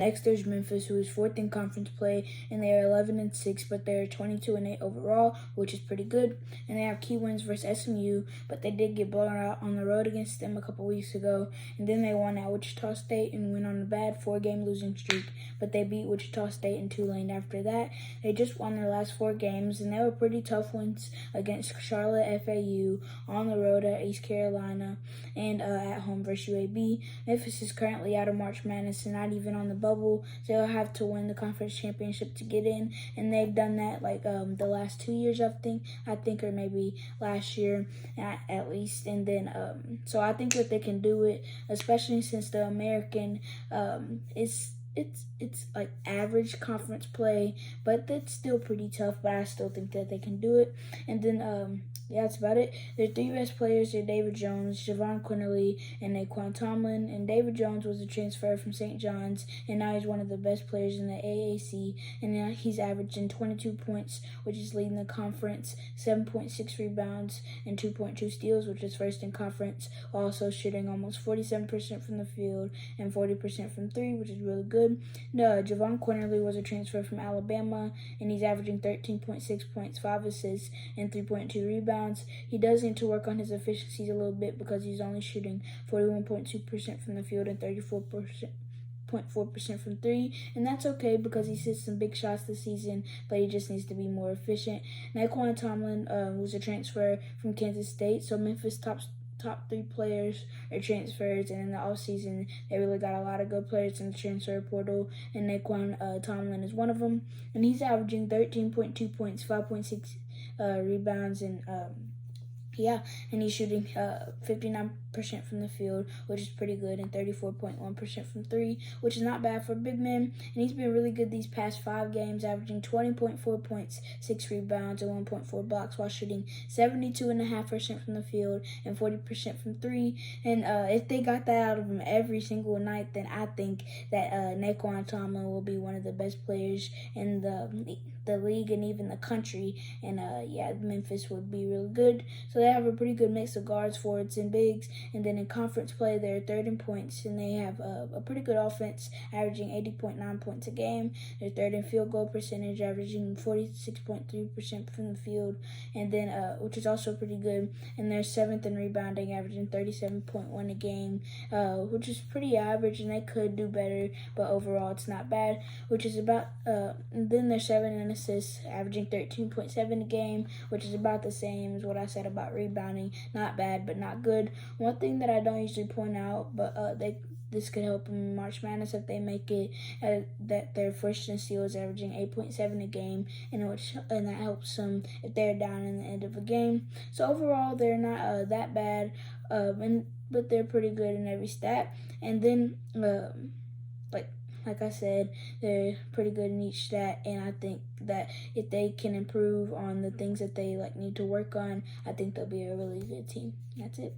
Next, there's Memphis, who is 4th in conference play, and they are 11-6, but they're 22-8 overall, which is pretty good. And they have key wins versus SMU, but they did get blown out on the road against them a couple weeks ago. And then they won at Wichita State and went on a bad 4-game losing streak, but they beat Wichita State and Tulane after that. They just won their last 4 games, and they were pretty tough wins against Charlotte, FAU, on the road at East Carolina, and at home versus UAB. Memphis is currently out of March Madness and not even on the bubble, so they'll have to win the conference championship to get in, and they've done that like the last 2 years, I think, or maybe last year at least. And then so I think that they can do it, especially since the American it's like average conference play, but that's still pretty tough, but I still think that they can do it. And then yeah, that's about it. Their 3 best players are David Jones, Javon Quinterly, and Naquan Tomlin. And David Jones was a transfer from St. John's, and now he's one of the best players in the AAC. And now he's averaging 22 points, which is leading the conference, 7.6 rebounds, and 2.2 steals, which is first in conference. Also shooting almost 47% from the field and 40% from 3, which is really good. Javon Quinterly was a transfer from Alabama, and he's averaging 13.6 points, 5 assists, and 3.2 rebounds. He does need to work on his efficiencies a little bit because he's only shooting 41.2% from the field and 34.4% from 3, and that's okay because he hit some big shots this season, but he just needs to be more efficient. Naquan Tomlin was a transfer from Kansas State, so Memphis top 3 players are transfers, and in the offseason, they really got a lot of good players in the transfer portal, and Naquan Tomlin is one of them, and he's averaging 13.2 points, 5.6 rebounds, and and he's shooting 59% from the field, which is pretty good, and 34.1% from 3, which is not bad for a big man. And he's been really good these past 5 games, averaging 20.4 points, 6 rebounds, and 1.4 blocks, while shooting 72.5% from the field and 40% from 3. And if they got that out of him every single night, then I think that Naquan Tomlin will be one of the best players in the league and even the country. And Memphis would be really good. So they have a pretty good mix of guards, forwards, and bigs. And then in conference play, they're 3rd in points, and they have a pretty good offense, averaging 80.9 points a game. They're 3rd in field goal percentage, averaging 46.3% from the field, and then which is also pretty good. And they're 7th in rebounding, averaging 37.1 a game, which is pretty average, and they could do better, but overall it's not bad. Which is about and then they're 7th in assists, averaging 13.7 a game, which is about the same as what I said about rebounding. Not bad, but not good. One thing that I don't usually point out, but this could help them in March Madness if they make it, that their first in steals averaging 8.7 a game, and that helps them if they're down in the end of a game. So overall, they're not that bad, but they're pretty good in every stat. And then like I said, they're pretty good in each stat, and I think that if they can improve on the things that they need to work on, I think they'll be a really good team. That's it.